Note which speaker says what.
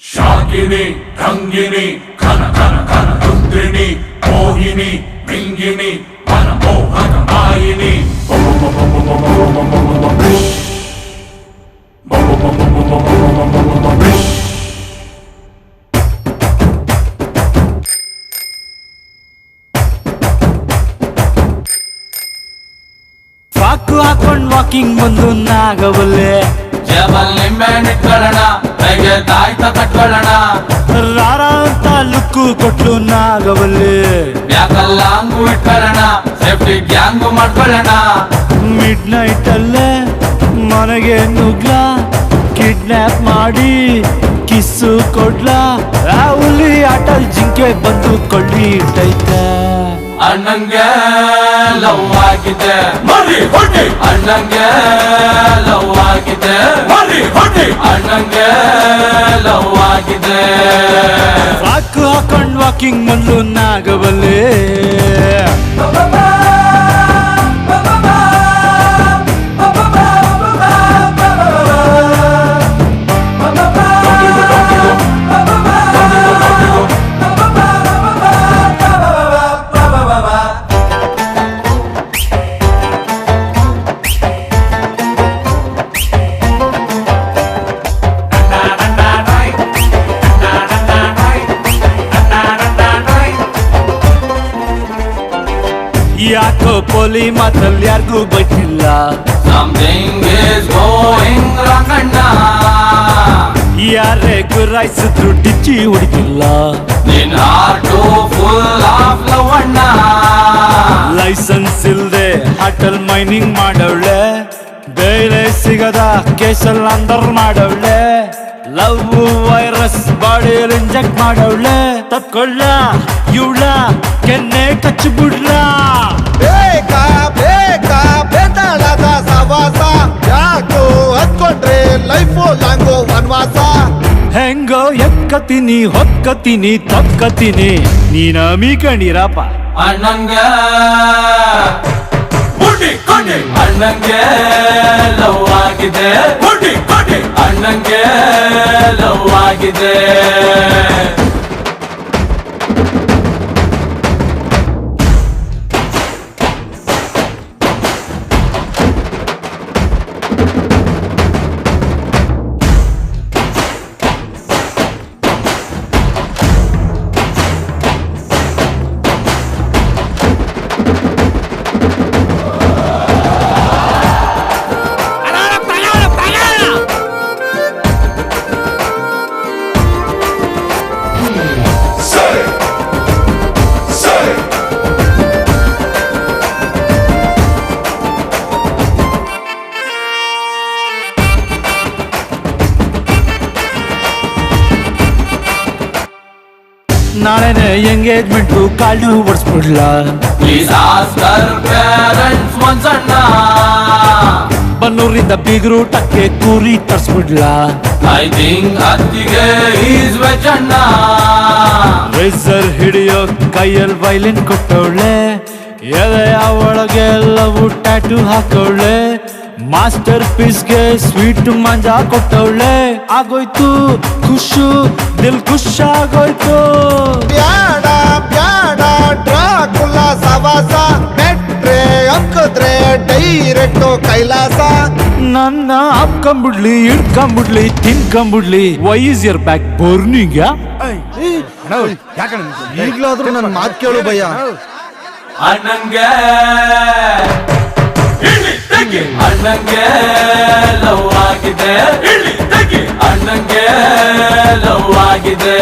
Speaker 1: ಶಾಕಿನಿ ರಂಗಿನಿ ಘನ ಘನ ಘನ ರುದ್ರಿಣಿ ಮೋಹಿನಿ ಮಿಂಗಿನಿ ಮನ ಮೋಹನ ಮಾಯಿನಿ
Speaker 2: ಸಾಕು ಹಾಕೊಂಡ್ ವಾಕಿಂಗ್ ಬಂದು ನಾಗವಲ್ಲೆ
Speaker 3: ಜಬಲ್ ನಿಂಬೆ ನಿಟ್ಕೊಳ್ಳೋಣ ಕೈಗೆ ತಾಯ್ತ ಕಟ್ಕೊಳ್ಳೋಣ
Speaker 2: ರಾರ ಅಂತ ಲುಕ್ಕು ಕೊಟ್ಲು ನಾಗವಲ್ಲೆ
Speaker 3: ಬ್ಯಾಕಲ್ಲ ಹಂಗು ಇಟ್ಕೊಳ್ಳೋಣ ಸೇಫ್ಟಿ ಗ್ಯಾಂಗು ಮಾಡ್ಕೊಳ್ಳೋಣ
Speaker 2: ಮಿಡ್ ನೈಟ್ ಅಲ್ಲೇ ಮನೆಗೆ ನುಗ್ಲ ಕಿಡ್ನಾಪ್ ಮಾಡಿ ಕಿಸ್ಸು ಕೊಡ್ಲಾ ಆ ಹುಲಿ ಆಟಲ್ ಜಿಂಕೆ ಬಂದು ಕೊಳ್ಳಿ ಇಟ್ಟೈತೆ
Speaker 3: ಅಣ್ಣಂಗೆ ಲವ್ ಆಗಿದೆ
Speaker 1: ಮರಿ ಹೊಡಿ
Speaker 3: ಅಣ್ಣಂಗೆ ಲವ್ ಆಗಿದೆ
Speaker 1: ಮರಿ ಹೊಡಿ
Speaker 3: ಅಣ್ಣಂಗೆ ಲವ್ ಆಗಿದೆ
Speaker 2: ಸಾಕು ಹಾಕೊಂಡ್ ವಾಕಿಂಗ್ ಬಂದು ನಾಗವಲ್ಲೆ ಯಾಕೋ ಪೋಲಿ ಮಾತಲ್ಲಿ ಯಾರಿಗೂ ಬೈತಿಲ್ಲ
Speaker 3: ಸಮಥಿಂಗ್ ಇಸ್ ಗೋಯಿಂಗ್ ರಾಂಗ್ ಅಣ್ಣ
Speaker 2: ಯಾರೇ ಗುರಾಯಿಸಿದ್ರು ಡಿಚ್ಚಿ ಹೊಡಿತಿಲ್ಲ
Speaker 3: ನಿನ್ ಹಾರ್ಟು ಫುಲ್ ಆಫ್ ಲವ್ ಅಣ್ಣ
Speaker 2: ಲೈಸೆನ್ಸ್ ಇಲ್ದೆ ಹಾಟಲ್ ಮೈನಿಂಗ್ ಮಾಡವಳೆ ಬೇರೆ ಸಿಗದ ಕೇಸಲ್ ಅಂದರ್ ಮಾಡವಳೆ ಲವ್ ವೈರಸ್ ಬಾಡಿಯಲ್ಲಿ ಇಂಜೆಕ್ಟ್ ಮಾಡವಳೆ ತಕ್ಕೊಳ್ಳ ಇವಳ ಕೆನ್ನೆ ಕಚ್ಚಿಬಿಡ್ಲ
Speaker 4: ಬೇಕಾ ಬೇಕಾ ಬೇತಾಳದ ಸವಾಸ ಯಾಕೋ ಹತ್ಕೊಂಡ್ರೆ ಲೈಫು ಲಾಂಗೋ ವನವಾಸ
Speaker 2: ಹೆಂಗೋ ಎಕ್ಕತೀನಿ ಹೊಕ್ಕತೀನಿ ತಕ್ಕತೀನಿ ನೀನ ಮೀಕಣಿರಪ್ಪ
Speaker 3: ಅಣ್ಣಂಗೆ
Speaker 1: ಮುಡಿ ಕೊಡಿ
Speaker 3: ಅಣ್ಣಂಗೆ ಲವ್ ಆಗಿದೆ
Speaker 1: ಮುಡಿ ಕೊಡಿ
Speaker 3: ಅಣ್ಣಂಗೆ ಲವ್ ಆಗಿದೆ
Speaker 2: ನಾಳೆನೆ ಎಂಗೇಜ್ಮೆಂಟು ಕಾಳು ಓಡಿಸ್ಬಿಡ್ಲ
Speaker 3: ಪ್ಲೀಸ್ ಆಸ್ಕರ್ ಪೇರೆಂಟ್ಸ್ ಒನ್ಸ್ ಅಣ್ಣ
Speaker 2: ಬನ್ನೂರಿಂದ ಬೀಗರು ಟಕ್ಕೆ ಕೂರಿ ತರ್ಸ್ಬಿಡ್ಲ
Speaker 3: ಐ ಥಿಂಕ್ ಅತ್ತಿಗೆ ಈಸ್ ವೆಜ್ ಅಣ್ಣ
Speaker 2: ರೇಸರ್ ಹಿಡಿಯೋ ಕೈಯಲ್ಲಿ ವೈಲಿನ್ ಕೊಟ್ಟವಳೆ ಎದೆಯ ಒಳಗೆ ಎಲ್ಲವೂ ಟ್ಯಾಟು ಹಾಕವಳೆ ಮಾಸ್ಟರ್ ಪೀಸ್ಗೆ ಸ್ವೀಟ್ ಮಂಜಾ ಕೊಟ್ಟವಳೆ ಆಗೋಯ್ತು ಖುಷು ದಿಲ್ ಖುಷ್ ಆಗೋಯ್ತು
Speaker 4: ಬ್ಯಾಡ ಬ್ಯಾಡ ಡ್ರಾಕುಲ ಸವಾಸ ಮೆಟ್ರೆ ಅಂಕದ್ರೆ ಡೈರೆಕ್ಟು ಕೈಲಾಸ
Speaker 2: ನನ್ನ ಹಾಕೊಂಬಿಡ್ಲಿ ಹಿಡ್ಕೊಂಬಿಡ್ಲಿ ತಿನ್ಕೊಂಬಿಡ್ಲಿ why is your back burning
Speaker 4: ಈಗ್ಲಾದ್ರೂ ನನ್ನ ಮಾತು ಕೇಳು ಭಯ್ಯ
Speaker 3: ಅಣ್ಣಂಗೆ
Speaker 1: ಇಳಿ ತೆಗಿ
Speaker 3: ಅಣ್ಣಂಗೆ ಲವ್ ಆಗಿದೆ
Speaker 1: ಇಳಿ ತೆಗಿ
Speaker 3: ಅಣ್ಣಂಗೆ ಲವ್ ಆಗಿದೆ